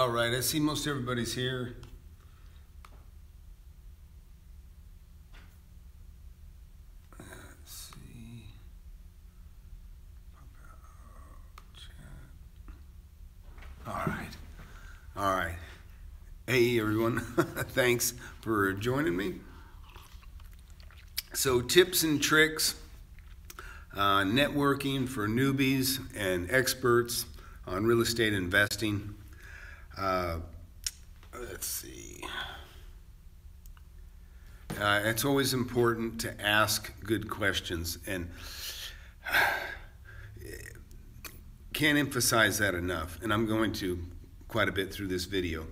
All right, I see most everybody's here. Let's see. All right. Hey, everyone. Thanks for joining me. So, tips and tricks, networking for newbies and experts on real estate investing. Let's see. It's always important to ask good questions, and can't emphasize that enough. And I'm going to quite a bit through this video.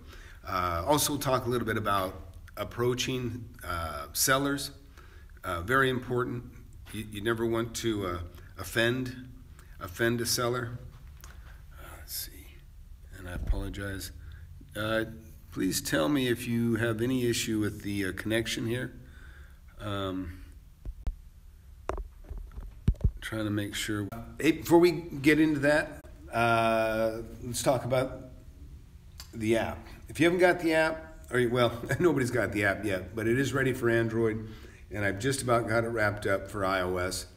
Also talk a little bit about approaching sellers. Very important. You never want to offend a seller. Let's see. And I apologize. Please tell me if you have any issue with the connection here. Trying to make sure. Hey, before we get into that, let's talk about the app. If you haven't got the app, well, nobody's got the app yet, but it is ready for Android, and I've just about got it wrapped up for iOS,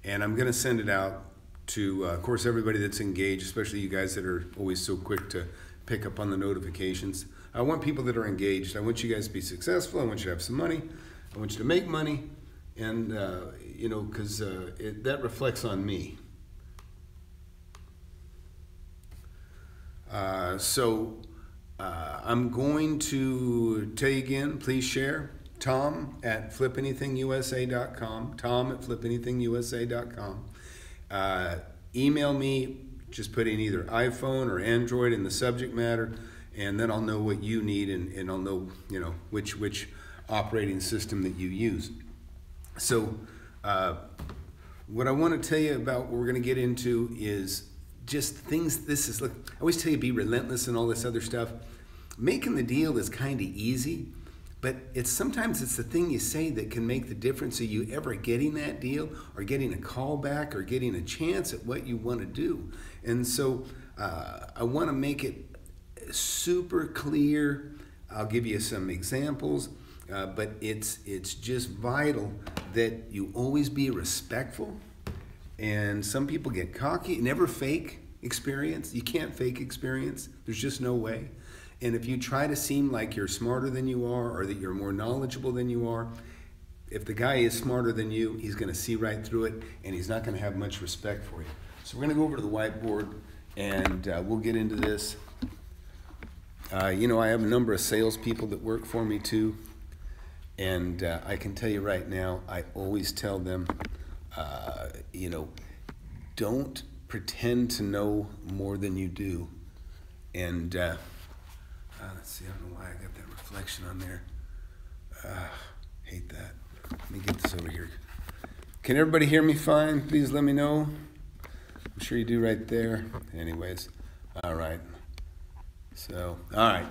and I'm going to send it out to, of course, everybody that's engaged, especially you guys that are always so quick to pick up on the notifications. I want people that are engaged. I want you guys to be successful. I want you to have some money. I want you to make money, and you know, because that reflects on me. I'm going to tell you again, please share. Tom at flipanythingusa.com. Tom at flipanythingusa.com. Email me, just put in either iPhone or Android in the subject matter, and then I'll know what you need, and I'll know, you know, which operating system that you use. So what I want to tell you about what we're going to get into is just things. Look, I always tell you be relentless and all this other stuff. Making the deal is kind of easy, but sometimes it's the thing you say that can make the difference of you ever getting that deal, or getting a call back, or getting a chance at what you want to do. And so I want to make it super clear. I'll give you some examples, but it's just vital that you always be respectful. And some people get cocky. Never fake experience. You can't fake experience. There's just no way. And if you try to seem like you're smarter than you are, or that you're more knowledgeable than you are, if the guy is smarter than you, he's going to see right through it, and he's not going to have much respect for you. So we're going to go over to the whiteboard, and we'll get into this. You know, I have a number of salespeople that work for me too, and I can tell you right now, I always tell them, you know, don't pretend to know more than you do. And let's see, I don't know why I got that reflection on there. Hate that. Let me get this over here. Can everybody hear me fine? Please let me know. I'm sure you do right there. Anyways, all right. So, all right.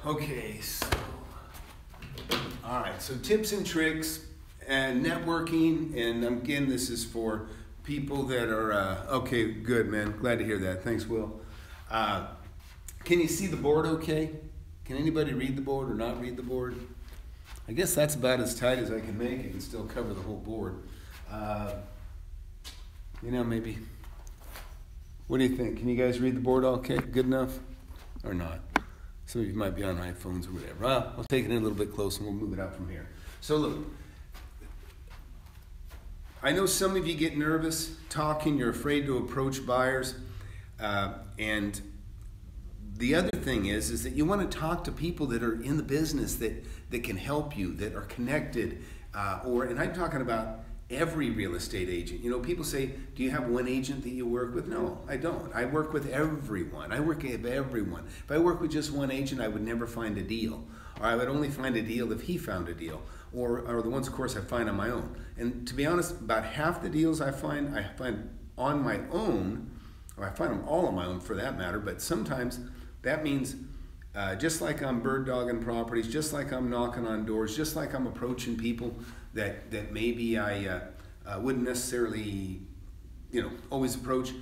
Okay, so, all right. So tips and tricks and networking. And again, this is for people that are, okay, good, man. Glad to hear that. Thanks, Will. Can you see the board okay? Can anybody read the board or not read the board? I guess that's about as tight as I can make it and still cover the whole board. You know, maybe. What do you think? Can you guys read the board okay? Good enough? Or not? Some of you might be on iPhones or whatever. Well, I'll take it in a little bit closer and we'll move it out from here. So look, I know some of you get nervous talking. You're afraid to approach buyers. And the other thing is that you want to talk to people that are in the business that can help you, that are connected. And I'm talking about every real estate agent. You know, people say, do you have one agent that you work with? No, I don't. I work with everyone. I work with everyone. If I work with just one agent, I would never find a deal. Or I would only find a deal if he found a deal. Or the ones, of course, I find on my own. And to be honest, about half the deals I find on my own, or I find them all on my own for that matter, but sometimes that means just like I'm bird dogging properties, just like I'm knocking on doors, just like I'm approaching people that maybe I wouldn't necessarily, you know, always approach.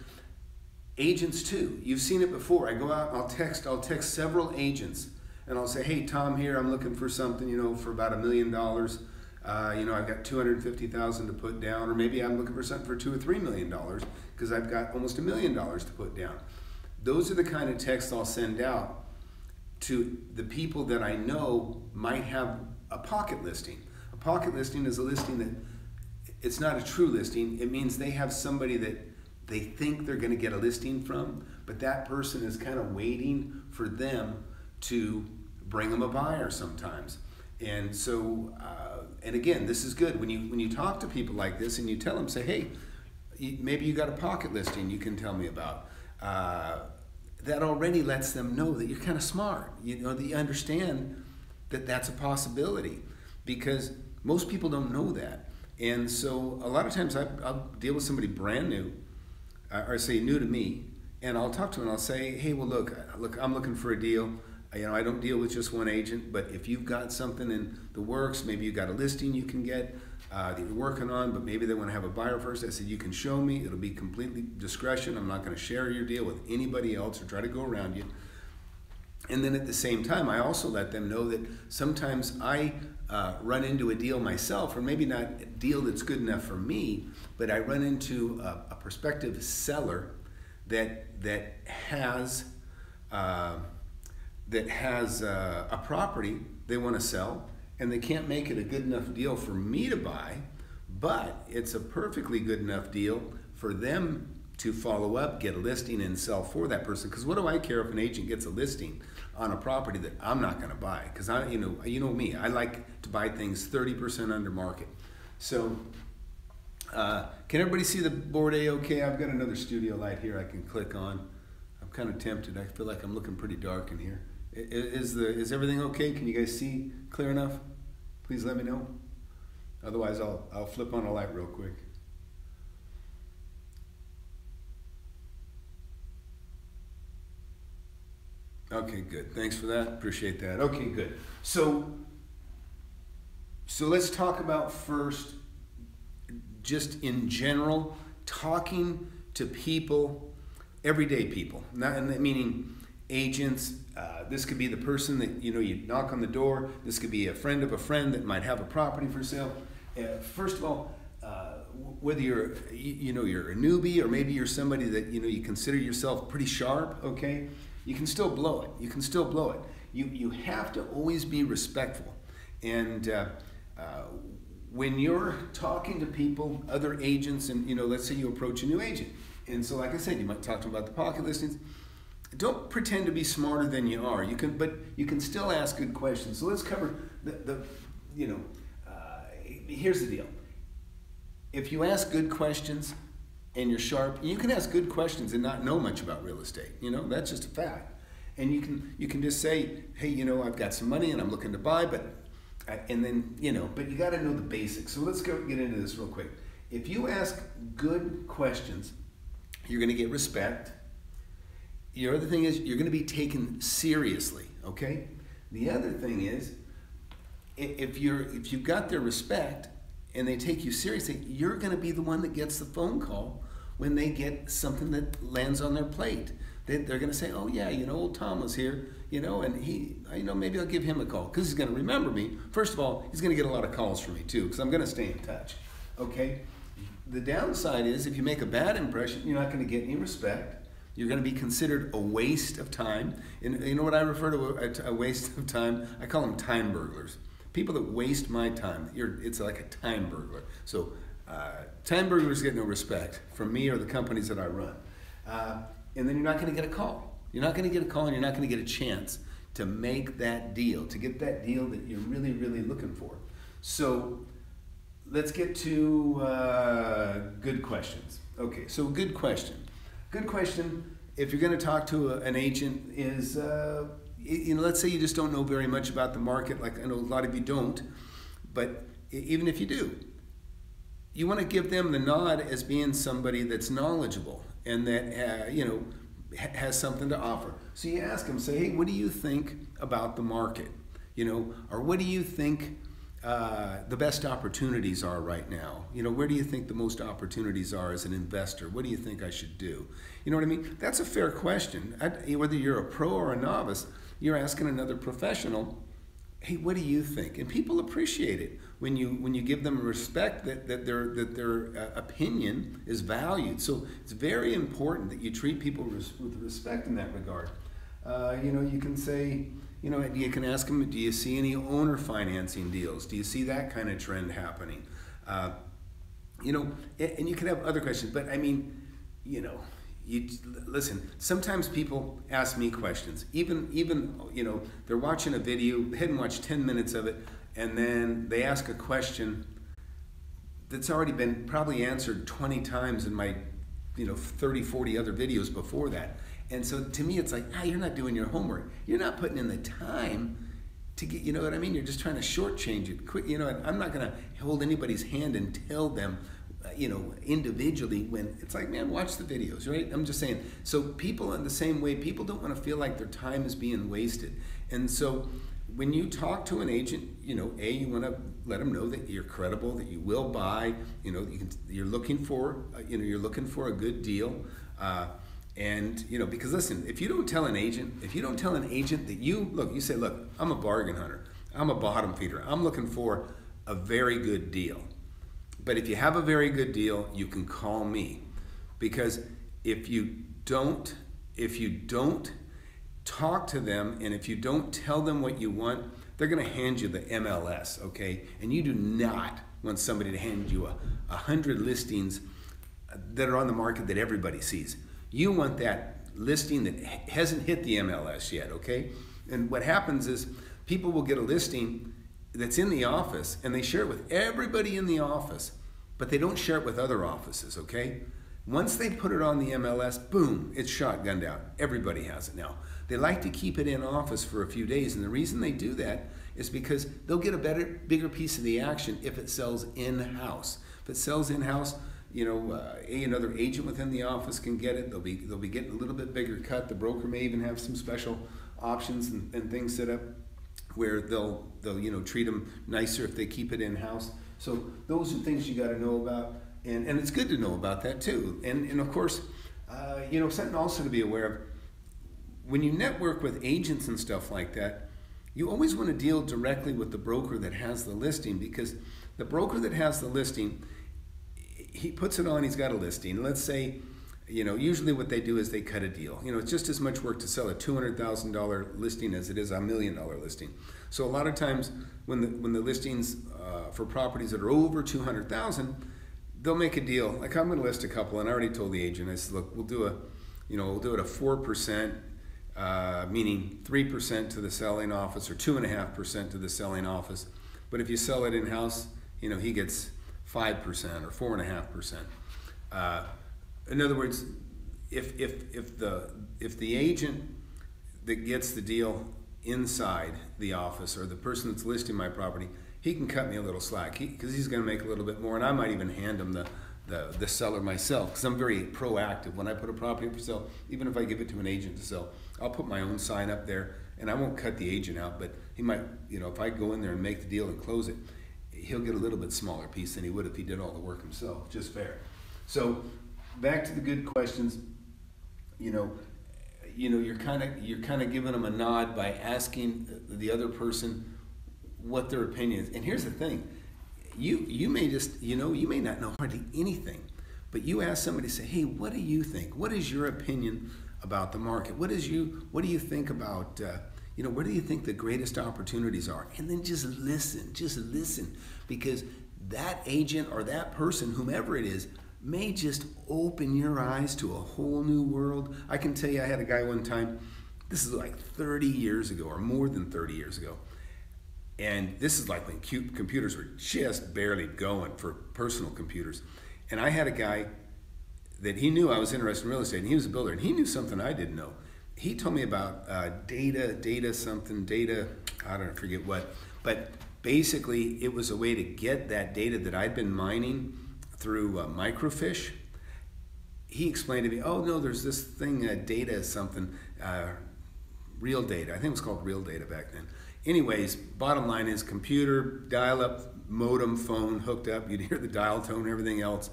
Agents too. You've seen it before. I go out and I'll text several agents and I'll say, hey, Tom here, I'm looking for something, for about $1 million. I've got 250,000 to put down, or maybe I'm looking for something for $2 or $3 million because I've got almost $1 million to put down. Those are the kind of texts I'll send out to the people that I know might have a pocket listing. A pocket listing is a listing that it's not a true listing. It means they have somebody that they think they're going to get a listing from, but that person is kind of waiting for them to bring them a buyer sometimes. And so, and again, this is good when you talk to people like this and you tell them, say, hey, maybe you got a pocket listing you can tell me about. That already lets them know that you're kind of smart. That you understand that that's a possibility, because most people don't know that. And so a lot of times I'll deal with somebody brand new, or say new to me, and I'll talk to them and I'll say, hey, well, look, I'm looking for a deal. I don't deal with just one agent, but if you've got something in the works, maybe you've got a listing you can get that you're working on, but maybe they want to have a buyer first. I said, you can show me. It'll be completely discretion. I'm not going to share your deal with anybody else or try to go around you. And then at the same time, I also let them know that sometimes I run into a deal myself, or maybe not a deal that's good enough for me, but I run into a prospective seller that has a property they want to sell, and they can't make it a good enough deal for me to buy, but it's a perfectly good enough deal for them to follow up, get a listing, and sell for that person. Because what do I care if an agent gets a listing on a property that I'm not going to buy? Because you know me, I like to buy things 30% under market. So can everybody see the board A-okay? I've got another studio light here I can click on. I'm kind of tempted. I feel like I'm looking pretty dark in here. Is everything okay? Can you guys see clear enough? Please let me know. Otherwise, I'll flip on a light real quick. Okay, good. Thanks for that. Appreciate that. Okay, good. So let's talk about first, just in general, talking to people, everyday people. Not meaning agents. This could be the person that you knock on the door. This could be a friend of a friend that might have a property for sale. First of all, whether you're a newbie, or maybe you're somebody that you consider yourself pretty sharp, okay, you can still blow it. You can still blow it. You have to always be respectful. And when you're talking to people, other agents, and let's say you approach a new agent, and so like I said, you might talk to them about the pocket listings. Don't pretend to be smarter than you are. But you can still ask good questions. So let's cover here's the deal. If you ask good questions and you're sharp, you can ask good questions and not know much about real estate. That's just a fact. And you can just say, hey, I've got some money and I'm looking to buy, but you got to know the basics. So let's get into this real quick. If you ask good questions, you're going to get respect. The other thing is you're going to be taken seriously, okay? The other thing is, if you've got their respect and they take you seriously, you're going to be the one that gets the phone call when they get something that lands on their plate. They're going to say, oh yeah, old Tom was here, and maybe I'll give him a call because he's going to remember me. First of all, he's going to get a lot of calls from me too, because I'm going to stay in touch, okay? The downside is if you make a bad impression, you're not going to get any respect. You're going to be considered a waste of time. And you know what I refer to a waste of time? I call them time burglars. People that waste my time. It's like a time burglar. So time burglars get no respect from me or the companies that I run. And then you're not going to get a call. You're not going to get a call, and you're not going to get a chance to make that deal, to get that deal that you're really, really looking for. So let's get to good questions. Okay, so good question. Good question, if you're going to talk to an agent, is, let's say you just don't know very much about the market, like I know a lot of you don't, but even if you do, you want to give them the nod as being somebody that's knowledgeable and that, has something to offer. So you ask them, say, hey, what do you think about the market? Or what do you think the best opportunities are right now? You know, where do you think the most opportunities are as an investor? What do you think I should do? You know what I mean? That's a fair question. Whether you're a pro or a novice, you're asking another professional, hey, what do you think? And people appreciate it when you give them respect that their opinion is valued. So it's very important that you treat people with respect in that regard. You know, you can say, you know, you can ask them, do you see any owner financing deals? Do you see that kind of trend happening? You know, and you can have other questions, but I mean, you know, listen, sometimes people ask me questions, even, you know, they're watching a video, they hadn't watched 10 minutes of it, and then they ask a question that's already been probably answered 20 times in my, you know, 30, 40 other videos before that. And so to me, it's like, you're not doing your homework. You're not putting in the time to get, you know what I mean? You're just trying to shortchange it. Quick, you know, I'm not going to hold anybody's hand and tell them, you know, individually when it's like, man, watch the videos, right? I'm just saying. So people in the same way, people don't want to feel like their time is being wasted. And so when you talk to an agent, you know, you want to let them know that you're credible, that you will buy, you know, you're looking for, you know, you're looking for a good deal. And, you know, because listen, if you don't tell an agent that you say, look, I'm a bargain hunter, I'm a bottom feeder, I'm looking for a very good deal. But if you have a very good deal, you can call me. Because if you don't talk to them and if you don't tell them what you want, they're going to hand you the MLS, okay? And you do not want somebody to hand you 100 listings that are on the market that everybody sees. You want that listing that hasn't hit the MLS yet, okay? And what happens is people will get a listing that's in the office and they share it with everybody in the office, but they don't share it with other offices, okay? Once they put it on the MLS, boom, it's shotgunned out. Everybody has it now. They like to keep it in office for a few days, and the reason they do that is because they'll get a bigger piece of the action if it sells in-house. If it sells in-house, you know, another agent within the office can get it. They'll be getting a little bit bigger cut. The broker may even have some special options and things set up where they'll you know, treat them nicer if they keep it in-house. So those are things you got to know about, and it's good to know about that too. And of course, you know, something also to be aware of, when you network with agents and stuff like that, you always want to deal directly with the broker that has the listing, because the broker that has the listing, he puts it on, he's got a listing. Let's say, you know, usually what they do is they cut a deal. You know, it's just as much work to sell a $200,000 listing as it is a $1 million listing. So a lot of times when the listings for properties that are over 200,000, they'll make a deal. Like, I'm going to list a couple, and I already told the agent, I said, look, we'll do it at 4%, meaning 3% to the selling office or 2.5% to the selling office. But if you sell it in-house, you know, he gets 5% or 4.5%. In other words, if the agent that gets the deal inside the office, or the person that's listing my property, he can cut me a little slack because he's going to make a little bit more, and I might even hand him the seller myself, because I'm very proactive. When I put a property up for sale, even if I give it to an agent to sell, I'll put my own sign up there, and I won't cut the agent out, but he might, you know, if I go in there and make the deal and close it, he'll get a little bit smaller piece than he would if he did all the work himself. Just fair. So back to the good questions. You know, you're kind of giving them a nod by asking the other person what their opinion is. And here's the thing: you may just, you know, you may not know hardly anything, but you ask somebody, say, hey, what do you think? What is your opinion about the market? What do you think about you know, where do you think the greatest opportunities are? And then just listen, because that agent or that person, whomever it is, may just open your eyes to a whole new world. I can tell you, I had a guy one time, this is like 30 years ago or more than 30 years ago. And this is like when computers were just barely going for personal computers. And I had a guy that he knew I was interested in real estate, and he was a builder, and he knew something I didn't know. He told me about data, I don't forget what, but basically it was a way to get that data that I'd been mining through microfiche. He explained to me, oh no, there's this thing, data something, real data. I think it was called real data back then. anyways, bottom line is computer, dial-up modem phone hooked up. You'd hear the dial tone and everything else.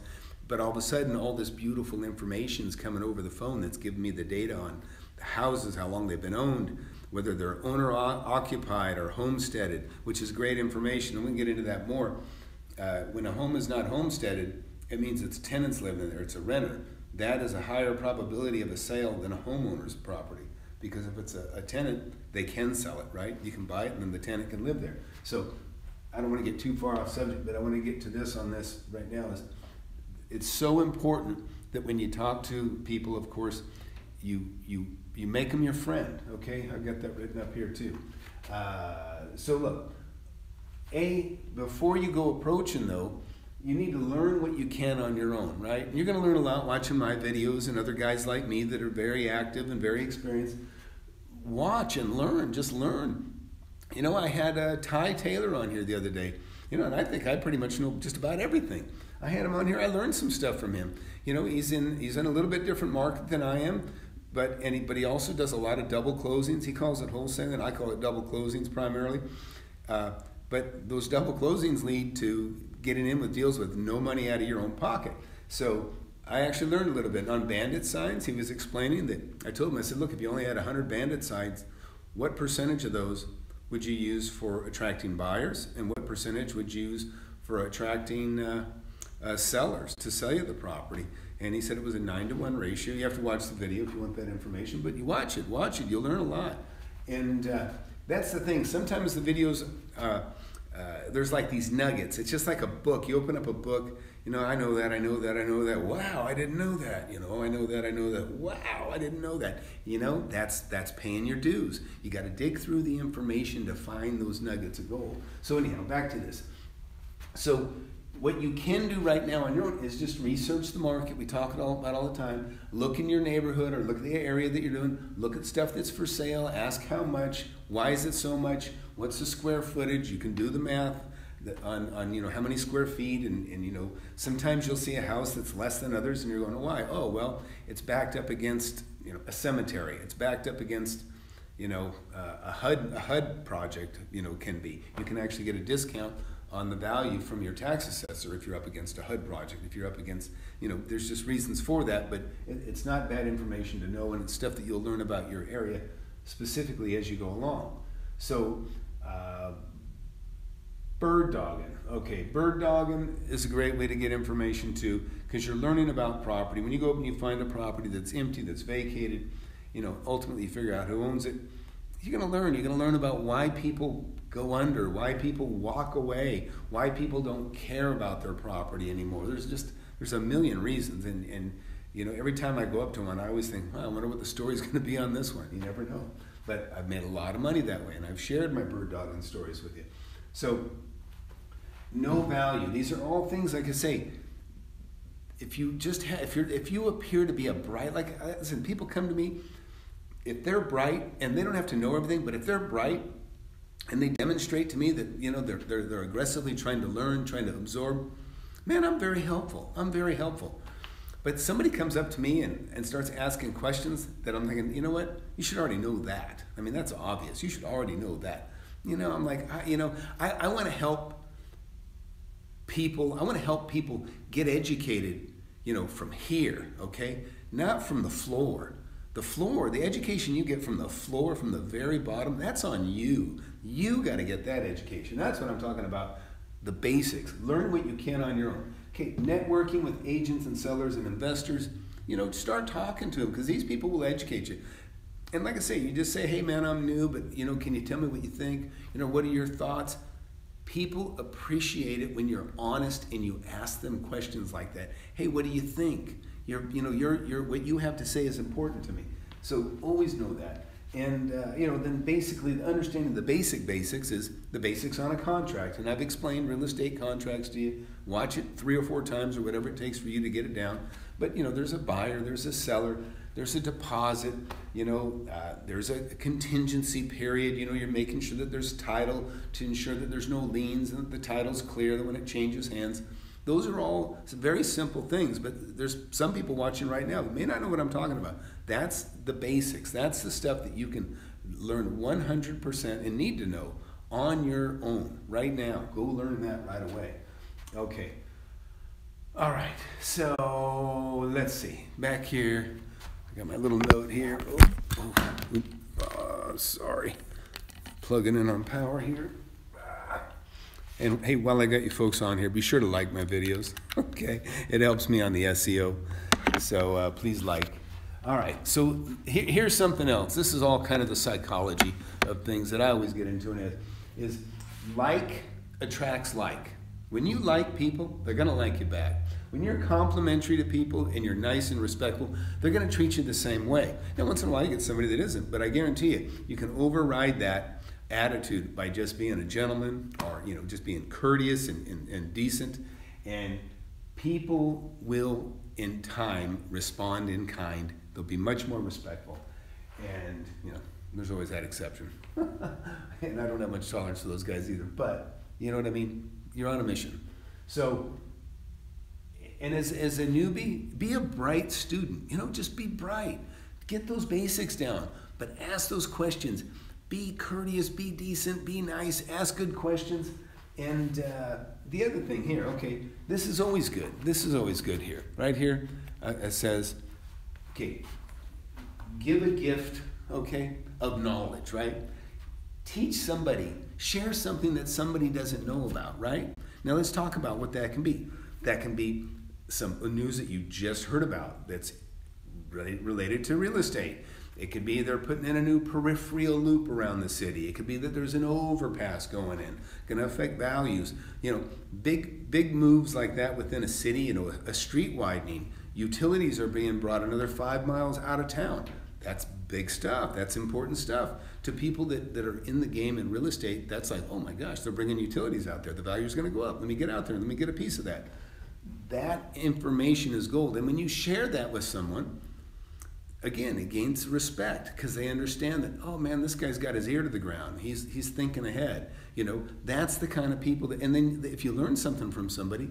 But all of a sudden, all this beautiful information is coming over the phone that's giving me the data on the houses, how long they've been owned, whether they're owner-occupied or homesteaded, which is great information. And we can get into that more. When a home is not homesteaded, it means it's tenants living there. It's a renter. That is a higher probability of a sale than a homeowner's property. Because if it's a tenant, they can sell it, right? You can buy it and then the tenant can live there. So I don't want to get too far off subject, but I want to get to this on this right now. It's so important that when you talk to people, of course, you make them your friend, okay? I've got that written up here too. So look, before you go approaching though, you need to learn what you can on your own, right? And you're going to learn a lot watching my videos and other guys like me that are very active and very experienced. Watch and learn, just learn. You know, I had Ty Taylor on here the other day, you know, and I think I pretty much know just about everything. I had him on here, I learned some stuff from him. You know, he's in a little bit different market than I am, but he also does a lot of double closings. He calls it wholesaling, I call it double closings primarily. But those double closings lead to getting in with deals with no money out of your own pocket. So I actually learned a little bit on bandit signs. He was explaining that, I told him, I said, look, if you only had 100 bandit signs, what percentage of those would you use for attracting buyers, and what percentage would you use for attracting sellers to sell you the property? And he said it was a 9-to-1 ratio. You have to watch the video if you want that information, but you watch it, you'll learn a lot. And that's the thing, sometimes the videos, there's like these nuggets. It's just like a book. You open up a book, you know, I know that, I know that, I know that. Wow, I didn't know that. You know, I know that, I know that. Wow, I didn't know that. You know, that's paying your dues. You got to dig through the information to find those nuggets of gold. So anyhow, back to this. So what you can do right now on your own is just research the market. We talk about all the time. Look in your neighborhood or look at the area that you're doing. Look at stuff that's for sale. Ask how much. Why is it so much? What's the square footage? You can do the math on you know, how many square feet, and you know, sometimes you'll see a house that's less than others and you're going, why? Oh, well, it's backed up against, you know, a cemetery. It's backed up against, you know, a HUD project, you know, can be. You can actually get a discount on the value from your tax assessor if you're up against a HUD project, if you're up against, you know, there's just reasons for that, but it's not bad information to know, and it's stuff that you'll learn about your area specifically as you go along. So, bird dogging. Okay, bird dogging is a great way to get information too, because you're learning about property. When you go up and you find a property that's empty, that's vacated, you know, ultimately you figure out who owns it. You're going to learn about why people go under, why people walk away, why people don't care about their property anymore. There's a million reasons, and you know, every time I go up to one, I always think, well, I wonder what the story's going to be on this one. You never know. But I've made a lot of money that way, and I've shared my bird dogging stories with you. So, no value. These are all things, like I say, if you just if you appear to be a bright, like, listen, people come to me, if they're bright, and they don't have to know everything, but if they're bright and they demonstrate to me that, you know, they're aggressively trying to learn, trying to absorb, man, I'm very helpful. I'm very helpful. But somebody comes up to me and starts asking questions that I'm thinking, you know what? You should already know that. I mean, that's obvious. You should already know that. You know, I'm like, I want to help people. I want to help people get educated, you know, from here, okay? Not from the floor. The floor, the education you get from the floor, from the very bottom, that's on you. You got to get that education. That's what I'm talking about, the basics. Learn what you can on your own. Okay, networking with agents and sellers and investors, you know, start talking to them, because these people will educate you. And like I say, you just say, hey man, I'm new, but you know, can you tell me what you think? You know, what are your thoughts? People appreciate it when you're honest and you ask them questions like that. Hey, what do you think? What you have to say is important to me. So always know that. And you know, then basically understanding the basics is the basics on a contract. And I've explained real estate contracts to you. Watch it 3 or 4 times or whatever it takes for you to get it down. But you know, there's a buyer, there's a seller, there's a deposit, you know, there's a contingency period. You know, you're making sure that there's title to ensure that there's no liens and that the title's clear, that when it changes hands. Those are all very simple things, but there's some people watching right now that may not know what I'm talking about. That's the basics. That's the stuff that you can learn 100% and need to know on your own right now. Go learn that right away. Okay. All right. So let's see. Back here, I got my little note here. Sorry. Plugging in on power here. And hey, while I got you folks on here, be sure to like my videos. Okay. It helps me on the SEO. So please like. All right, so here's something else. This is all kind of the psychology of things that I always get into, and is like attracts like. When you like people, they're going to like you back. When you're complimentary to people and you're nice and respectful, they're going to treat you the same way. Now, once in a while, you get somebody that isn't, but I guarantee you can override that attitude by just being a gentleman, or just being courteous and decent, and people will, in time, respond in kind. They'll be much more respectful, and there's always that exception. And I don't have much tolerance for those guys either, but you know what I mean? You're on a mission. So, and as a newbie, be a bright student. Just be bright. Get those basics down, but ask those questions. Be courteous, be decent, be nice, ask good questions. And the other thing here, okay, this is always good. This is always good here. Right here, it says, okay, give a gift, okay, of knowledge, right? Teach somebody, share something that somebody doesn't know about, right? Now let's talk about what that can be. That can be some news that you just heard about that's related to real estate. It could be they're putting in a new peripheral loop around the city. It could be that there's an overpass going in, going to affect values. Big moves like that within a city, a street widening. Utilities are being brought another 5 miles out of town. That's big stuff. That's important stuff. To people that are in the game in real estate, that's like, oh my gosh, they're bringing utilities out there. The value is going to go up. Let me get out there and let me get a piece of that. That information is gold. And when you share that with someone, again, it gains respect because they understand that, oh man, this guy's got his ear to the ground. He's thinking ahead. That's the kind of people that, and then if you learn something from somebody,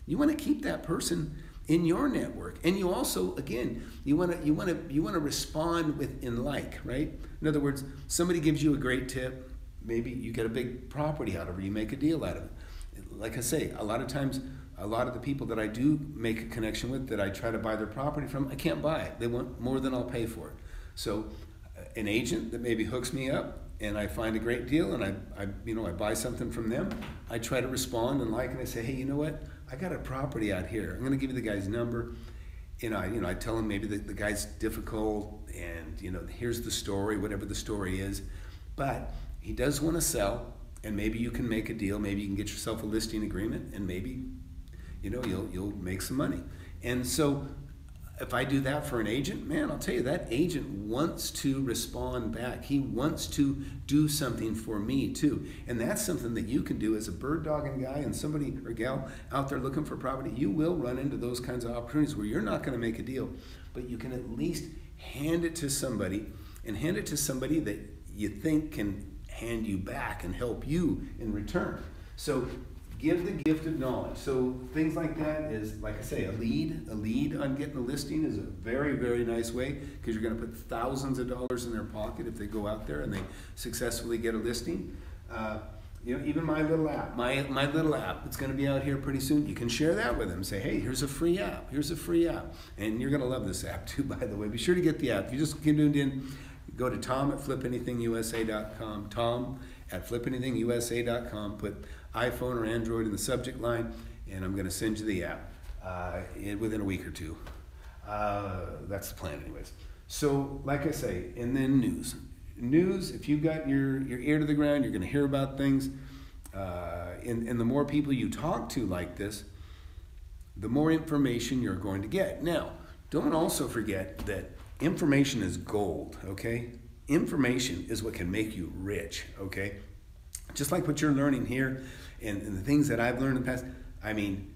you want to keep that person in your network. And you also, again, you want to respond in like, right? In other words, somebody gives you a great tip, maybe you get a big property out of it, you make a deal out of it. Like I say, a lot of times, a lot of the people that I do make a connection with, that I try to buy their property from, I can't buy it. They want more than I'll pay for it. So an agent that maybe hooks me up and I find a great deal and I buy something from them, I try to respond and I say, hey, you know what? I got a property out here. I'm going to give you the guy's number. I tell him maybe the guy's difficult and, here's the story, whatever the story is. But he does want to sell, and maybe you can make a deal. Maybe you can get yourself a listing agreement, and maybe, you'll make some money. And so if I do that for an agent, man, I'll tell you, that agent wants to respond back. He wants to do something for me too. And that's something that you can do as a bird dogging guy and somebody or gal out there looking for property. You will run into those kinds of opportunities where you're not going to make a deal, but you can at least hand it to somebody, and hand it to somebody that you think can hand you back and help you in return. So give the gift of knowledge. So things like that is, like I say, a lead on getting a listing is a very, very nice way, because you're going to put thousands of dollars in their pocket if they go out there and they successfully get a listing. Even my little app, my little app, it's going to be out here pretty soon. You can share that with them. Say, hey, here's a free app. Here's a free app. And you're going to love this app too, by the way. Be sure to get the app. If you just get tuned in, go to tom@flipanythingusa.com, tom@flipanythingusa.com, put iPhone or Android in the subject line, and I'm going to send you the app within a week or two. That's the plan anyways. So like I say, and then news, if you've got your ear to the ground, you're going to hear about things, and the more people you talk to like this, the more information you're going to get. Now, don't also forget that information is gold, okay? Information is what can make you rich, okay? Just like what you're learning here and the things that I've learned in the past, I mean,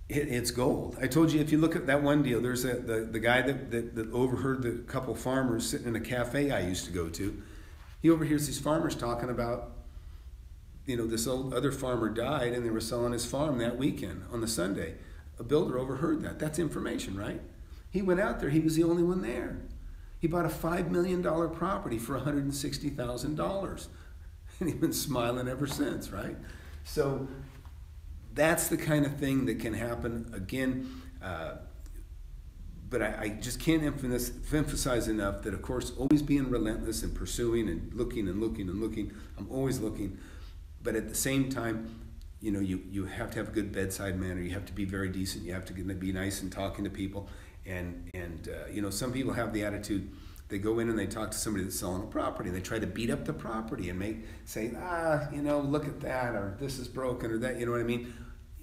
it's gold. I told you, if you look at that one deal, there's the guy that overheard the couple farmers sitting in a cafe I used to go to. He overhears these farmers talking about, this old other farmer died and they were selling his farm that weekend on the Sunday. A builder overheard that. That's information, right? He went out there. He was the only one there. He bought a $5 million property for $160,000. And he's been smiling ever since, right? So that's the kind of thing that can happen. Again, but I just can't emphasize enough that, of course, always being relentless and pursuing and looking and looking and looking. I'm always looking. But at the same time, you know, you have to have a good bedside manner. You have to be very decent. You have to be nice and talking to people. And you know, some people have the attitude, they go in and they talk to somebody that's selling a property. They try to beat up the property and say, you know, look at that, or this is broken, or that, you know what I mean?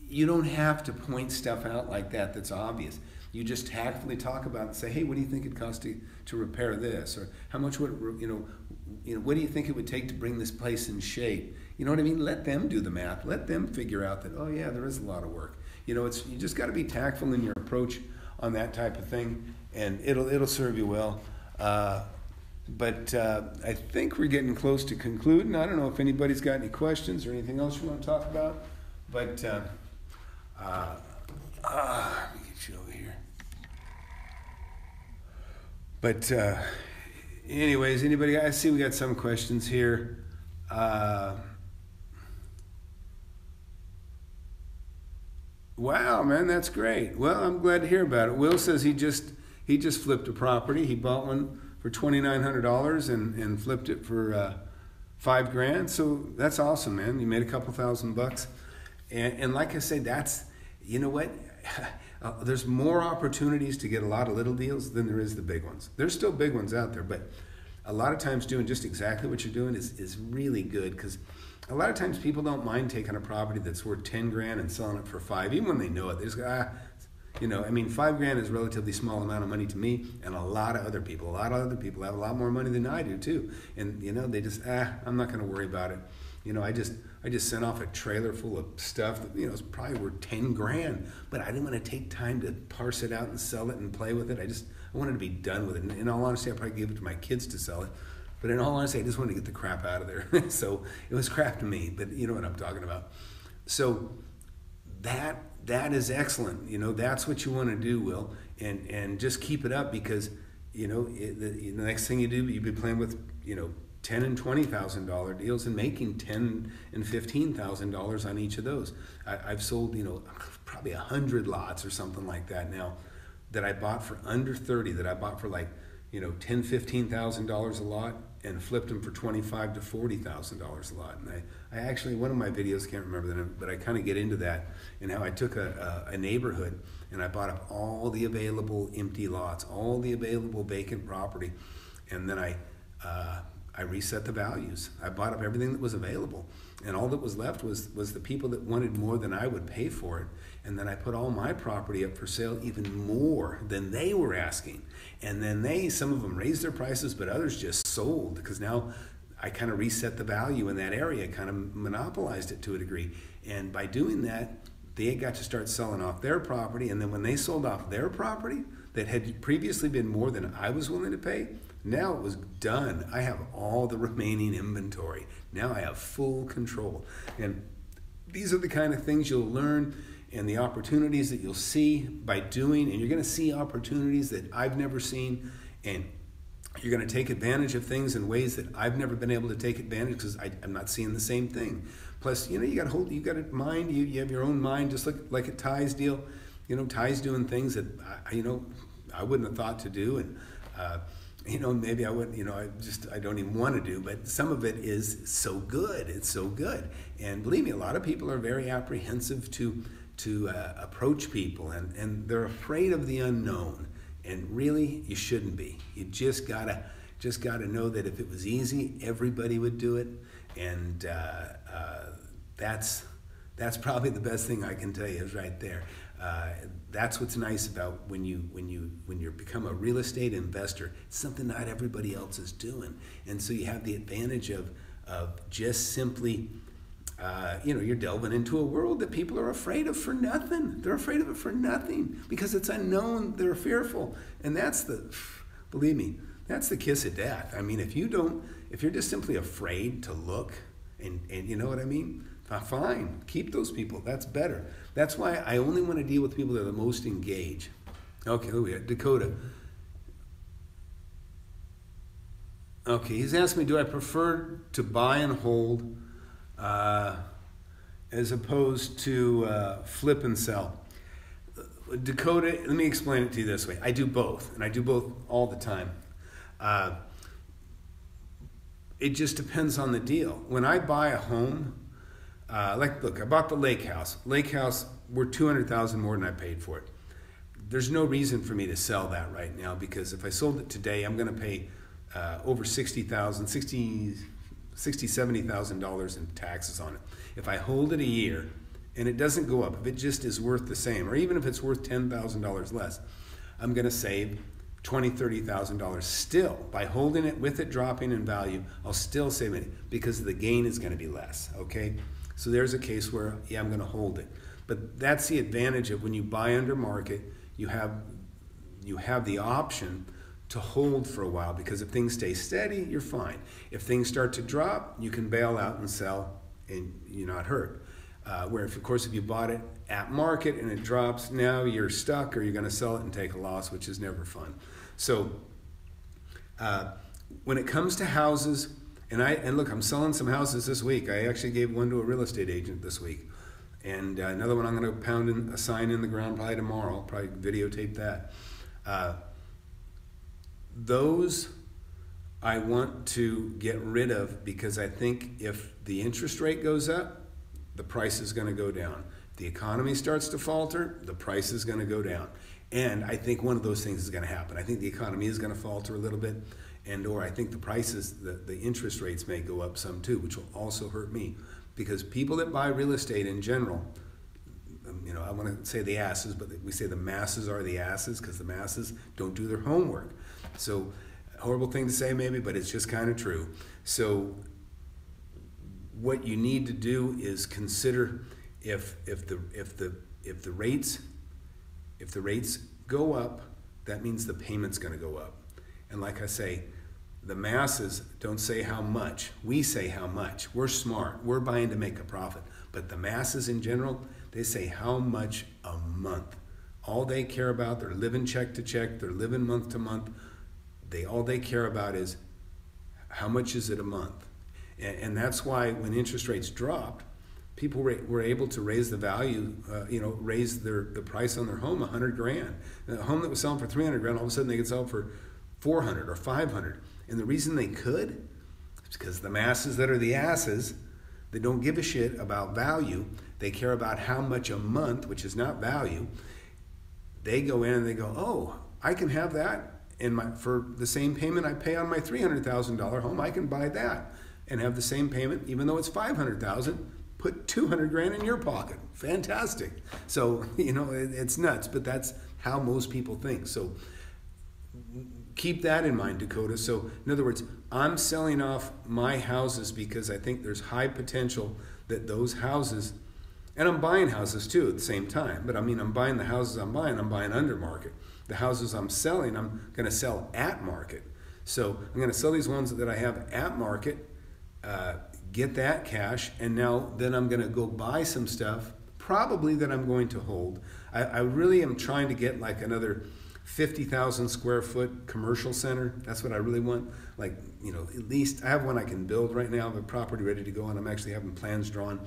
You don't have to point stuff out like that that's obvious. You just tactfully talk about it and say, hey, what do you think it costs to repair this? Or how much would, you know, what do you think it would take to bring this place in shape? You know what I mean? Let them do the math. Let them figure out that, oh yeah, there is a lot of work. You know, you just got to be tactful in your approach on that type of thing, and it'll serve you well. But I think we're getting close to concluding. I don't know if anybody's got any questions or anything else you want to talk about, but let me get you over here. But anyways, anybody? I see we got some questions here. Wow, man, that's great. Well, I'm glad to hear about it. Will says he just flipped a property. He bought one for $2,900 and flipped it for $5,000. So that's awesome, man. You made a couple $1,000. And like I say, that's, you know what? There's more opportunities to get a lot of little deals than there is the big ones. There's still big ones out there, but a lot of times doing just exactly what you're doing is really good, because a lot of times people don't mind taking a property that's worth $10,000 and selling it for $5,000, even when they know it. They just go, you know, I mean, $5,000 is a relatively small amount of money to me, and a lot of other people have a lot more money than I do too. And you know, they just, I'm not going to worry about it. You know, I just sent off a trailer full of stuff that, you know, it's probably worth $10,000, but I didn't want to take time to parse it out and sell it and play with it. I wanted to be done with it. And in all honesty, I probably gave it to my kids to sell it. But in all honesty, I just wanted to get the crap out of there. So it was crap to me, but you know what I'm talking about. So that is excellent. You know, that's what you want to do, Will, and just keep it up, because, you know, the next thing you do, you'll be playing with, you know, $10,000 and $20,000 deals and making $10,000 and $15,000 on each of those. I've sold, you know, probably 100 lots or something like that now that I bought for under 30, that I bought for like, you know, $10,000, $15,000 a lot, and flipped them for $25,000 to $40,000 a lot. And I actually, one of my videos, can't remember the name, but I kind of get into that, and how I took a neighborhood and I bought up all the available empty lots, all the available vacant property, and then I reset the values. I bought up everything that was available, and all that was left was the people that wanted more than I would pay for it. And then I put all my property up for sale even more than they were asking. And then some of them raised their prices, but others just sold, because now I kind of reset the value in that area, kind of monopolized it to a degree. And by doing that, they got to start selling off their property. And then when they sold off their property that had previously been more than I was willing to pay, now it was done. I have all the remaining inventory. Now I have full control. And these are the kind of things you'll learn, and the opportunities that you'll see by doing, and you're going to see opportunities that I've never seen, and you're going to take advantage of things in ways that I've never been able to take advantage, because I'm not seeing the same thing. Plus, you know, you got a mind, you have your own mind, just like a Ty's deal. You know, Ty's doing things that I wouldn't have thought to do, and you know, maybe I wouldn't, you know, I don't even want to do, but some of it is so good. It's so good. And believe me, a lot of people are very apprehensive to approach people, and they're afraid of the unknown. And really, you shouldn't be. You just gotta know that if it was easy, everybody would do it. And that's probably the best thing I can tell you is right there. That's what's nice about when you become a real estate investor. It's something not everybody else is doing, and so you have the advantage of just simply, you're delving into a world that people are afraid of for nothing. They're afraid of it for nothing because it's unknown. They're fearful, and believe me, that's the kiss of death. I mean, if you're just simply afraid to look, and you know what I mean. Fine, keep those people. That's better. That's why I only want to deal with people that are the most engaged. Okay, we got Dakota. Okay, he's asked me, do I prefer to buy and hold as opposed to flip and sell? Dakota, let me explain it to you this way. I do both, and I do both all the time. It just depends on the deal. When I buy a home, look, I bought the lake house. Lake house, we're $200,000 more than I paid for it. There's no reason for me to sell that right now, because if I sold it today, I'm going to pay over $70,000 in taxes on it. If I hold it a year and it doesn't go up, if it just is worth the same, or even if it's worth $10,000 less, I'm going to save $20,000, $30,000 still. By holding it with it dropping in value, I'll still save it because the gain is going to be less, okay? So there's a case where, yeah, I'm going to hold it. But that's the advantage of when you buy under market, you have the option to hold for a while, because if things stay steady, you're fine. If things start to drop, you can bail out and sell and you're not hurt. Where if, of course, if you bought it at market and it drops, now you're stuck, or you're going to sell it and take a loss, which is never fun. So when it comes to houses, and look, I'm selling some houses this week. I actually gave one to a real estate agent this week. And another one I'm going to pound a sign in the ground probably tomorrow. I'll probably videotape that. Those I want to get rid of, because I think if the interest rate goes up, the price is going to go down. If the economy starts to falter, the price is going to go down. And I think one of those things is going to happen. I think the economy is going to falter a little bit, or I think the prices, the interest rates may go up some too, which will also hurt me. Because people that buy real estate in general, I want to say the asses, but we say the masses are the asses, because the masses don't do their homework. So, a horrible thing to say maybe, but it's just kind of true. So, what you need to do is consider if the rates go up, that means the payment's going to go up. And like I say, the masses don't say how much. We say how much. We're smart. We're buying to make a profit. But the masses in general, they say how much a month. All they care about, they're living check to check, they're living month to month. All they care about is how much is it a month. And that's why when interest rates dropped, people were able to raise the value, raise the price on their home $100,000. A home that was selling for $300,000, all of a sudden they could sell for $400,000 or $500,000. And the reason they could is because the masses that are the asses, they don't give a shit about value. They care about how much a month, which is not value. They go in and they go, oh, I can have that. And for the same payment I pay on my $300,000 home, I can buy that and have the same payment, even though it's $500,000. Put $200,000 in your pocket. Fantastic. So it's nuts, but that's how most people think. So keep that in mind, Dakota. So in other words, I'm selling off my houses because I think there's high potential that those houses, and I'm buying houses too at the same time. But I'm buying the houses I'm buying under market. The houses I'm selling, I'm going to sell at market. So I'm going to sell these ones that I have at market, get that cash, and then I'm going to go buy some stuff, probably that I'm going to hold. I really am trying to get like another 50,000 square foot commercial center. That's what I really want. Like, at least I have one I can build right now. I have a property ready to go, and I'm actually having plans drawn,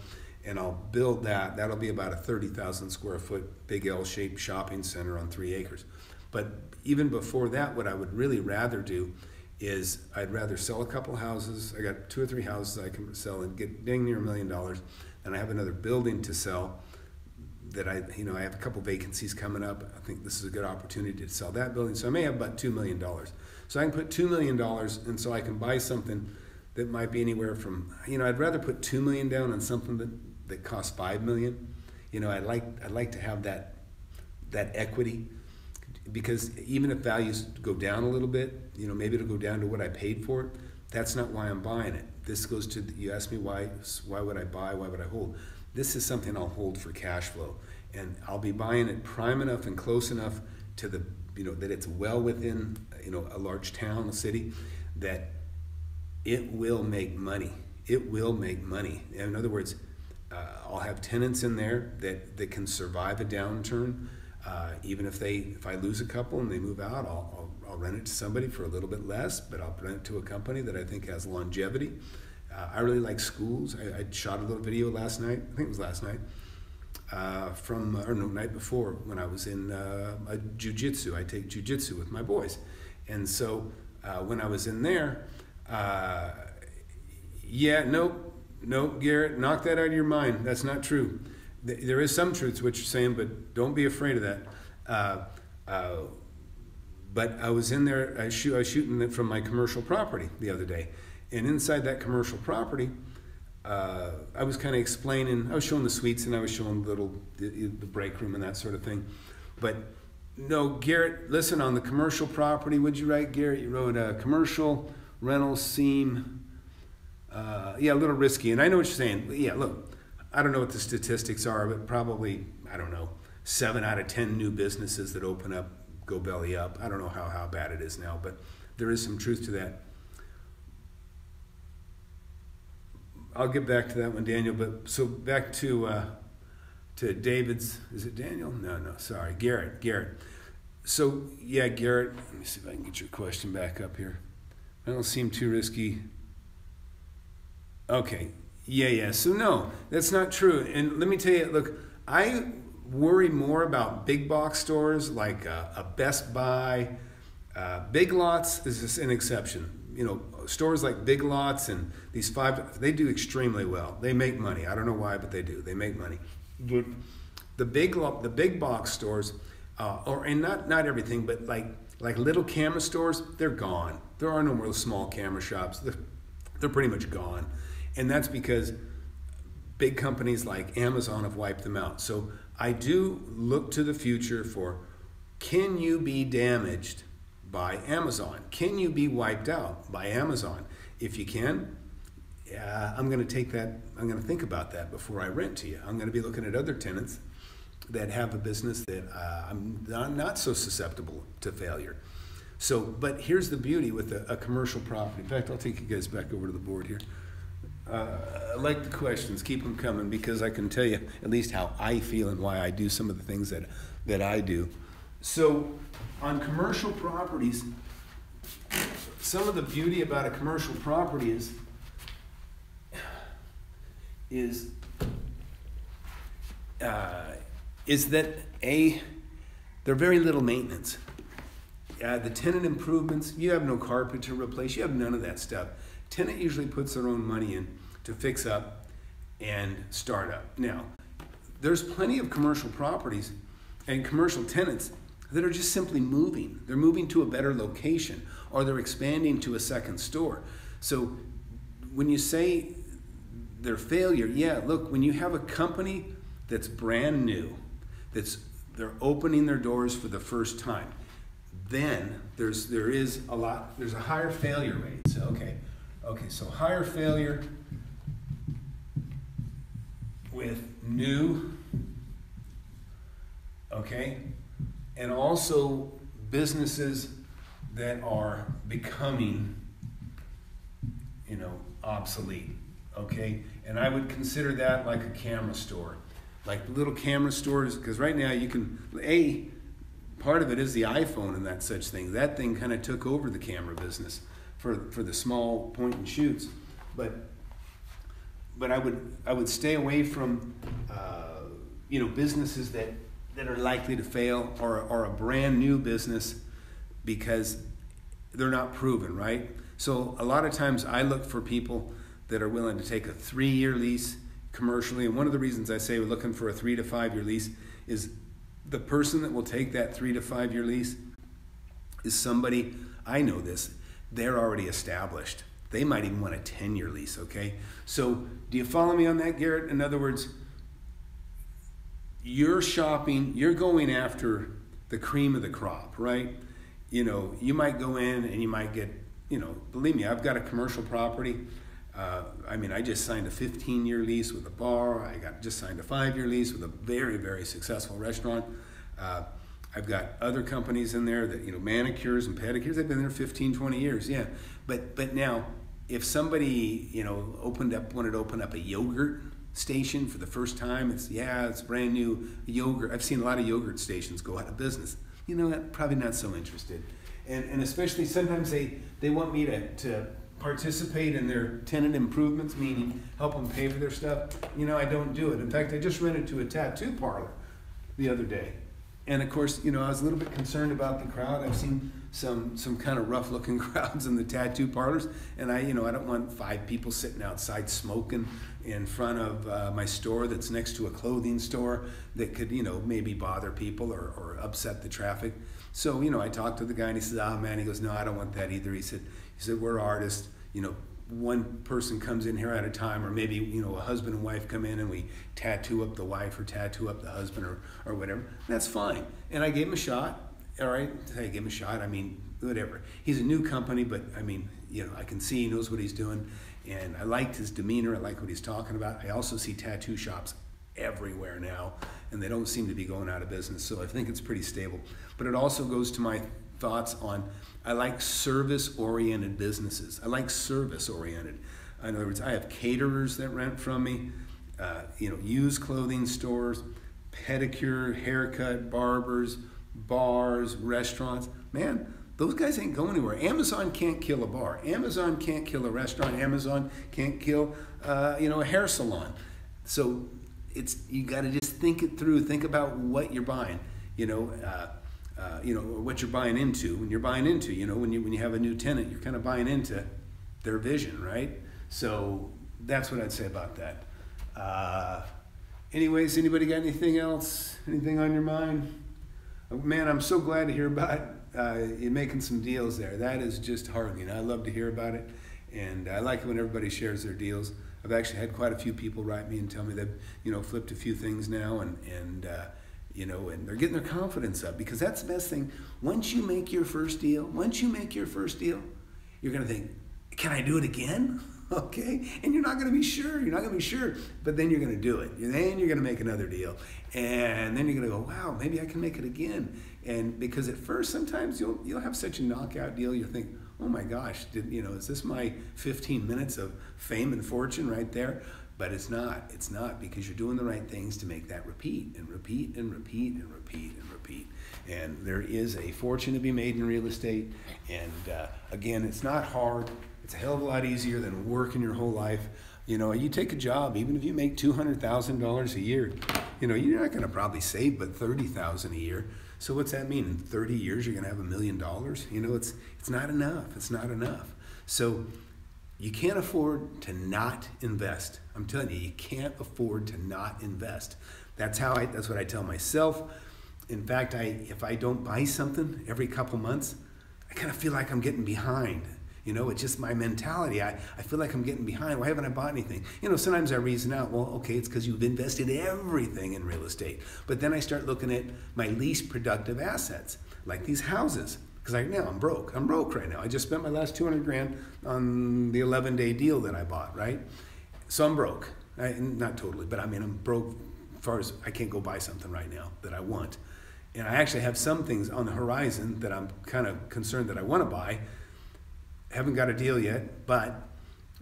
and I'll build that. That'll be about a 30,000 square foot big L-shaped shopping center on 3 acres. But even before that, what I would really rather do is I'd rather sell a couple houses. I got 2 or 3 houses I can sell and get dang near $1 million, and I have another building to sell that I have a couple vacancies coming up. I think this is a good opportunity to sell that building. So I may have about $2 million. So I can put $2 million, and so I can buy something that might be anywhere from, I'd rather put $2 million down on something that costs $5 million. I'd like to have that equity. Because even if values go down a little bit, maybe it'll go down to what I paid for it. That's not why I'm buying it. This goes to, you asked me why would I buy, why would I hold? This is something I'll hold for cash flow. And I'll be buying it prime enough and close enough to that it's well within, a large town, a city, that it will make money. It will make money. In other words, I'll have tenants in there that can survive a downturn. Even if I lose a couple and they move out, I'll rent it to somebody for a little bit less, but I'll rent it to a company that I think has longevity. I really like schools. I shot a little video last night, I think it was last night, night before, when I was in jiu-jitsu. I take jiu-jitsu with my boys. And so when I was in there, nope, Garrett, knock that out of your mind. That's not true. There is some truth to what you're saying, but don't be afraid of that. But I was in there, I was shooting it from my commercial property the other day. And inside that commercial property, I was kind of explaining, I was showing the suites and I was showing the break room and that sort of thing. But no, Garrett, listen, on the commercial property, what'd you write, Garrett? You wrote a commercial rental seem, a little risky. And I know what you're saying. Yeah, look, I don't know what the statistics are, but probably, I don't know, 7 out of 10 new businesses that open up go belly up. I don't know how bad it is now, but there is some truth to that. I'll get back to that one, Daniel. But so back to David's. Is it Daniel? No, sorry, Garrett. So yeah, Garrett. Let me see if I can get your question back up here. I don't seem too risky. Okay. Yeah. So no, that's not true. And let me tell you, look, I worry more about big box stores like a Best Buy. Big Lots is just an exception. You know, stores like Big Lots and these they do extremely well. They make money. I don't know why, but they do. They make money. But the big box stores, and not everything, but like little camera stores, they're gone. There are no more small camera shops. They're pretty much gone, and that's because big companies like Amazon have wiped them out. So I do look to the future for, can you be damaged by Amazon? Can you be wiped out by Amazon? If you can, I'm going to think about that before I rent to you. I'm going to be looking at other tenants that have a business that I'm not so susceptible to failure. So, but here's the beauty with a commercial property. In fact, I'll take you guys back over to the board here. I like the questions. Keep them coming, because I can tell you at least how I feel and why I do some of the things that I do. So on commercial properties, some of the beauty about a commercial property is that they're very little maintenance. The tenant improvements, you have no carpet to replace, you have none of that stuff. Tenant usually puts their own money in to fix up and start up. Now, there's plenty of commercial properties and commercial tenants that are just simply moving. They're moving to a better location, or they're expanding to a second store. So when you say their failure, yeah, look, when you have a company that's brand new, they're opening their doors for the first time, then there's a higher failure rate. So so higher failure with new, and also businesses that are becoming, obsolete, and I would consider that like a camera store, like little camera stores, because right now you can, part of it is the iPhone and that such thing. That thing kind of took over the camera business for the small point and shoots, but I would stay away from businesses that are likely to fail, or a brand new business, because they're not proven, right? So a lot of times I look for people that are willing to take a 3-year lease commercially, and one of the reasons I say we're looking for a 3 to 5 year lease is the person that will take that 3 to 5 year lease is somebody, I know this, they're already established. They might even want a 10-year lease, So do you follow me on that, Garrett? In other words, you're going after the cream of the crop, right? You might go in and you might get, believe me, I've got a commercial property. I just signed a 15-year lease with a bar. I just signed a 5-year lease with a very, very successful restaurant. I've got other companies in there that, manicures and pedicures, they've been there 15, 20 years, yeah. But now, if somebody, wanted to open up a yogurt station for the first time, it's brand new yogurt. I've seen a lot of yogurt stations go out of business. Probably not so interested. And especially sometimes they want me to participate in their tenant improvements, meaning help them pay for their stuff. You know, I don't do it. In fact, I just rented to a tattoo parlor the other day. And of course, you know, I was a little bit concerned about the crowd. I've seen some kind of rough looking crowds in the tattoo parlors. And I don't want 5 people sitting outside smoking in front of my store that's next to a clothing store that could, you know, maybe bother people or upset the traffic. So, you know, I talked to the guy and he says, man, he goes, no, I don't want that either. He said, we're artists, you know, one person comes in here at a time, or maybe, you know, a husband and wife come in and we tattoo up the wife or tattoo up the husband or whatever. That's fine. And I gave him a shot. All right, I gave him a shot. I mean, whatever. He's a new company, but I mean, you know, I can see he knows what he's doing. And I liked his demeanor. I like what he's talking about. I also see tattoo shops everywhere now, and they don't seem to be going out of business. So I think it's pretty stable. But it also goes to my thoughts on, I like service-oriented businesses. I like service-oriented. In other words, I have caterers that rent from me, you know, used clothing stores, pedicure, haircut, barbers, bars, restaurants. Man, those guys ain't going anywhere. Amazon can't kill a bar. Amazon can't kill a restaurant. Amazon can't kill, you know, a hair salon. So you got to just think it through. Think about what you're buying. You know, what you're buying into. When you're buying into, you know, when you have a new tenant, you're kind of buying into their vision, right? So that's what I'd say about that. Anyways, anybody got anything else? Anything on your mind? Man, I'm so glad to hear about you making some deals there. That is just heartening. I love to hear about it, and I like it when everybody shares their deals. I've actually had quite a few people write me and tell me they've, you know, flipped a few things now, and you know, and they're getting their confidence up, because that's the best thing. Once you make your first deal, you're going to think, can I do it again? Okay, and you're not going to be sure, but then you're going to do it. Then you're going to make another deal, and then you're going to go, wow, maybe I can make it again. And because at first, sometimes you'll have such a knockout deal, you'll think, oh my gosh, is this my 15 minutes of fame and fortune right there? But it's not, because you're doing the right things to make that repeat and repeat and repeat and repeat and repeat. And there is a fortune to be made in real estate. And again, it's not hard. It's a hell of a lot easier than working your whole life. You know, you take a job, even if you make $200,000 a year, you know, you're not going to probably save but $30,000 a year. So what's that mean? In 30 years, you're going to have $1 million? You know, it's not enough. It's not enough. So you can't afford to not invest. I'm telling you, you can't afford to not invest. That's what I tell myself. In fact, if I don't buy something every couple months, I kind of feel like I'm getting behind. You know, it's just my mentality. I feel like I'm getting behind. Why haven't I bought anything? You know, sometimes I reason out, well, okay, it's because you've invested everything in real estate. But then I start looking at my least productive assets, like these houses. Because I'm broke. I'm broke right now. I just spent my last $200,000 on the 11-day deal that I bought, right? So I'm broke. Not totally, but I mean, I'm broke as far as I can't go buy something right now that I want. And I actually have some things on the horizon that I'm kind of concerned that I want to buy. Haven't got a deal yet, but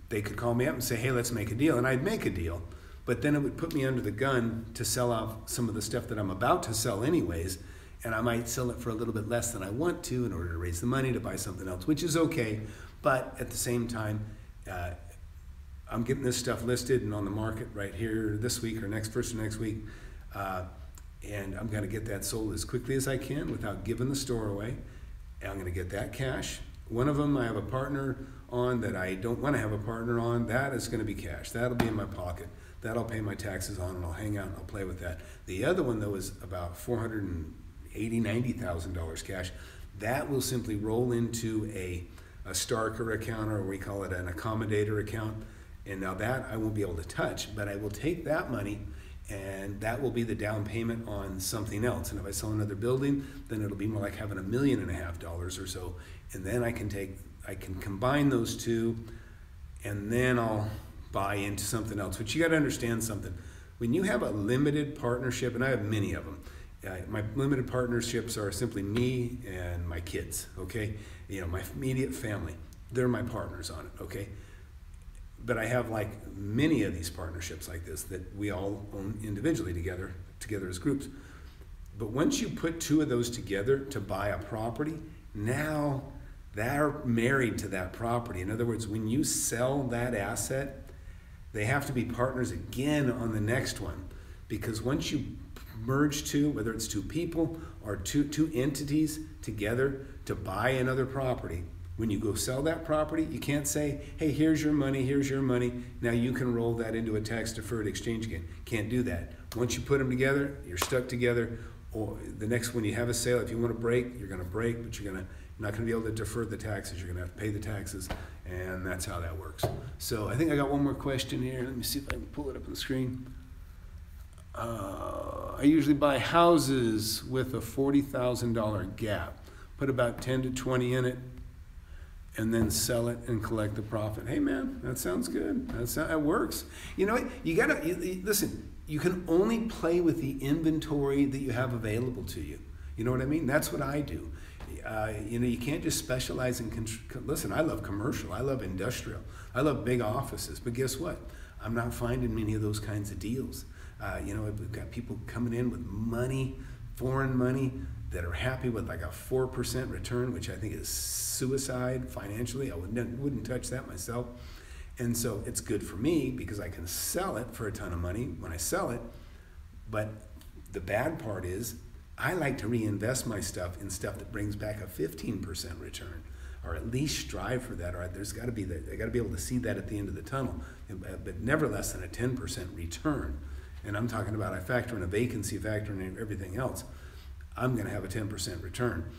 they could call me up and say, hey, let's make a deal. And I'd make a deal. But then it would put me under the gun to sell off some of the stuff that I'm about to sell anyways. And I might sell it for a little bit less than I want to in order to raise the money to buy something else, which is okay. But at the same time, I'm getting this stuff listed and on the market right here this week or first or next week. And I'm going to get that sold as quickly as I can without giving the store away. And I'm going to get that cash. One of them I have a partner on that I don't want to have a partner on. That is going to be cash. That'll be in my pocket. That I'll pay my taxes on, and I'll hang out and I'll play with that. The other one, though, is about $480,000, $90,000 cash. That will simply roll into a Starker account, or we call it an accommodator account. And now that I won't be able to touch, but I will take that money, and that will be the down payment on something else. And if I sell another building, then it'll be more like having $1.5 million or so. And then I can combine those two, and then I'll buy into something else. But you got to understand something. When you have a limited partnership, and I have many of them, my limited partnerships are simply me and my kids, okay? You know, my immediate family. They're my partners on it, okay? But I have like many of these partnerships like this that we all own individually together as groups. But once you put two of those together to buy a property, now they're married to that property. In other words, when you sell that asset, they have to be partners again on the next one, because once you merge two, whether it's two people or two entities together to buy another property, when you go sell that property, you can't say, hey, here's your money, now you can roll that into a tax-deferred exchange again. Can't do that. Once you put them together, you're stuck together. Or the next one you have a sale, if you want to break, you're going to break, but you're not going to be able to defer the taxes. You're going to have to pay the taxes, and that's how that works. So I think I got one more question here. Let me see if I can pull it up on the screen. I usually buy houses with a $40,000 gap, put about 10 to 20 in it, and then sell it and collect the profit. Hey man, that sounds good. That works. You know what? Listen, you can only play with the inventory that you have available to you. You know what I mean? That's what I do. You can't just specialize in, listen, I love commercial, I love industrial, I love big offices, but guess what? I'm not finding many of those kinds of deals. We've got people coming in with money, foreign money, that are happy with like a 4% return, which I think is suicide financially. I wouldn't touch that myself. And so it's good for me because I can sell it for a ton of money when I sell it. But the bad part is I like to reinvest my stuff in stuff that brings back a 15% return, or at least strive for that. Or there's got to be I got to be able to see that at the end of the tunnel, but never less than a 10% return. And I'm talking about I factor in a vacancy, factor in everything else. I'm going to have a 10% return,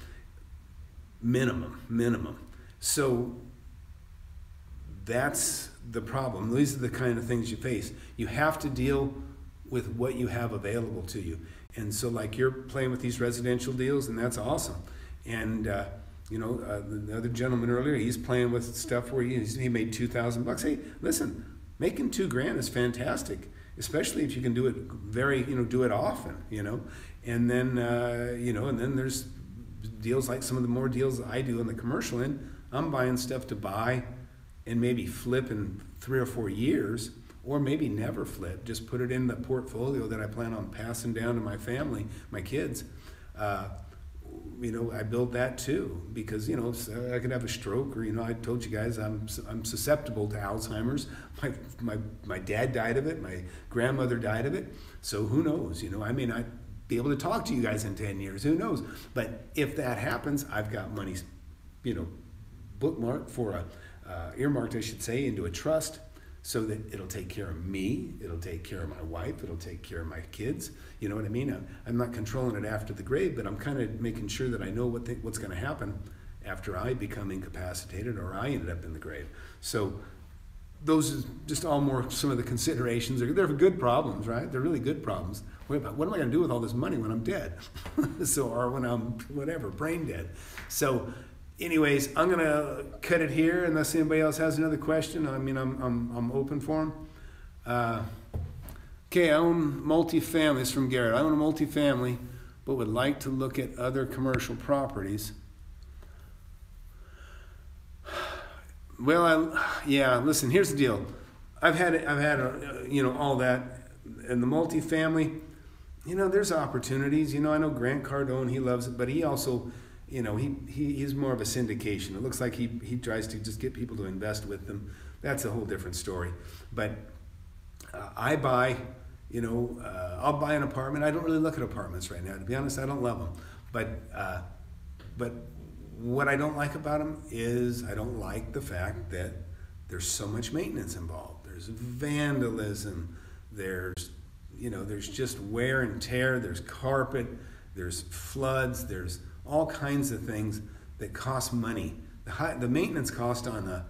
minimum. So that's the problem. These are the kind of things you face. You have to deal with what you have available to you. And so like you're playing with these residential deals, and that's awesome. And the other gentleman earlier, he's playing with stuff where he made $2,000. Hey, listen, making $2,000 is fantastic, especially if you can do it do it often, And then, and then there's deals like some of the more deals I do in the commercial end. I'm buying stuff to buy and maybe flip in 3 or 4 years, or maybe never flip. Just put it in the portfolio that I plan on passing down to my family, my kids. I build that too because, I could have a stroke, or, I told you guys I'm susceptible to Alzheimer's. My dad died of it. My grandmother died of it. So who knows? I may not be able to talk to you guys in 10 years. Who knows? But if that happens, I've got money, bookmarked earmarked, I should say, into a trust, so that it'll take care of me, it'll take care of my wife, it'll take care of my kids. You know what I mean? I'm not controlling it after the grave, but I'm kind of making sure that I know what's going to happen after I become incapacitated or I ended up in the grave. So those are just some of the considerations. They're good problems, right? They're really good problems. What am I going to do with all this money when I'm dead? Or when I'm, brain dead. So anyways, I'm going to cut it here unless anybody else has another question. I'm open for them. Okay, I own multifamily. This is from Garrett. I own a multifamily, but would like to look at other commercial properties. Well, listen, here's the deal. I've had all that. In the multifamily, there's opportunities. I know Grant Cardone, he loves it, but he also, he's more of a syndication. It looks like he tries to just get people to invest with them. That's a whole different story. But I buy, I'll buy an apartment. I don't really look at apartments right now. To be honest, I don't love them. But what I don't like about them is I don't like the fact that there's so much maintenance involved. There's vandalism. There's just wear and tear. There's carpet. There's floods. There's all kinds of things that cost money. The maintenance cost on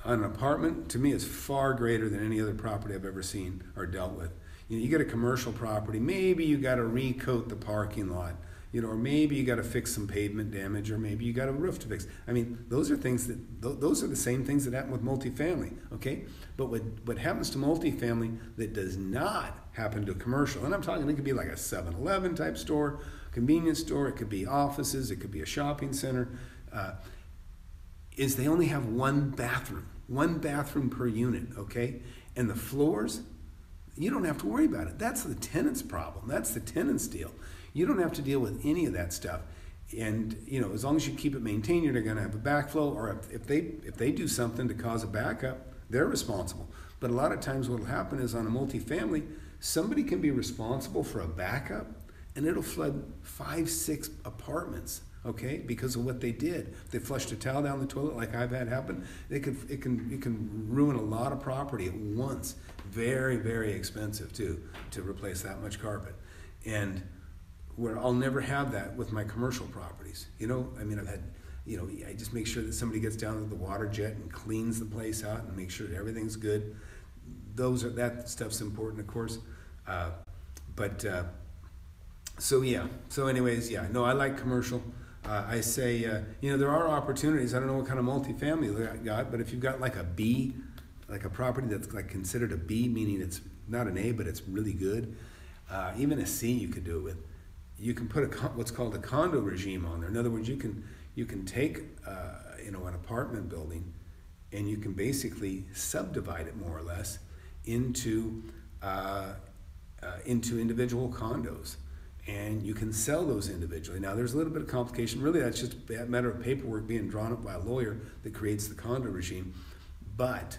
an apartment to me is far greater than any other property I've ever seen or dealt with. You get a commercial property, maybe you got to recoat the parking lot, or maybe you got to fix some pavement damage, or maybe you got a roof to fix. Those are the same things that happen with multifamily, okay? But what happens to multifamily that does not happen to commercial, and I'm talking, it could be like a 7-Eleven type store, convenience store, it could be offices, it could be a shopping center, is they only have one bathroom per unit, okay? And the floors, you don't have to worry about it. That's the tenant's problem. That's the tenant's deal. You don't have to deal with any of that stuff. And you know, as long as you keep it maintained, you're going to have a backflow. Or if they do something to cause a backup, they're responsible. But a lot of times, what will happen is on a multifamily, somebody can be responsible for a backup, and it'll flood 5, 6 apartments. Okay, because of what they did. If they flushed a towel down the toilet, like I've had happen, it can ruin a lot of property at once. Very, very expensive too to replace that much carpet. And where I'll never have that with my commercial properties. You know, I mean, I've had, you know, I just make sure that somebody gets down to the water jet and cleans the place out and make sure that everything's good. That stuff's important, of course. So yeah. So anyways, yeah. No, I like commercial. I say, you know, there are opportunities. I don't know what kind of multifamily you got, but if you've got like a B, like a property that's like considered a B, meaning it's not an A, but it's really good, even a C you could do it with. You can put what's called a condo regime on there. In other words, you can take you know, an apartment building, and you can basically subdivide it more or less into individual condos. And you can sell those individually. Now, there's a little bit of complication. Really, that's just a matter of paperwork being drawn up by a lawyer that creates the condo regime. But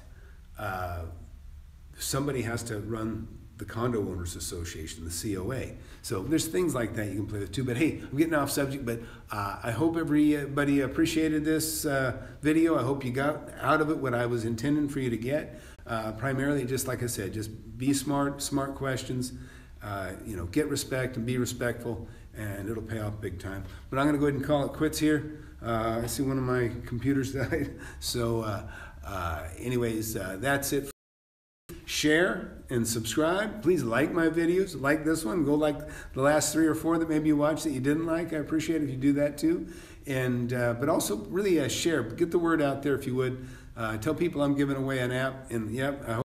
somebody has to run the Condo Owners Association, the COA. So there's things like that you can play with too. But hey, I'm getting off subject, but I hope everybody appreciated this video. I hope you got out of it what I was intending for you to get. Primarily, just like I said, just be smart questions. You know, get respect and be respectful, and it'll pay off big time. But I'm going to go ahead and call it quits here. I see one of my computers died. So anyways, that's it. Share and subscribe. Please like my videos. Like this one. Go like the last 3 or 4 that maybe you watched that you didn't like. I appreciate it if you do that too. And but also really share. Get the word out there if you would. Tell people I'm giving away an app. And yep, I hope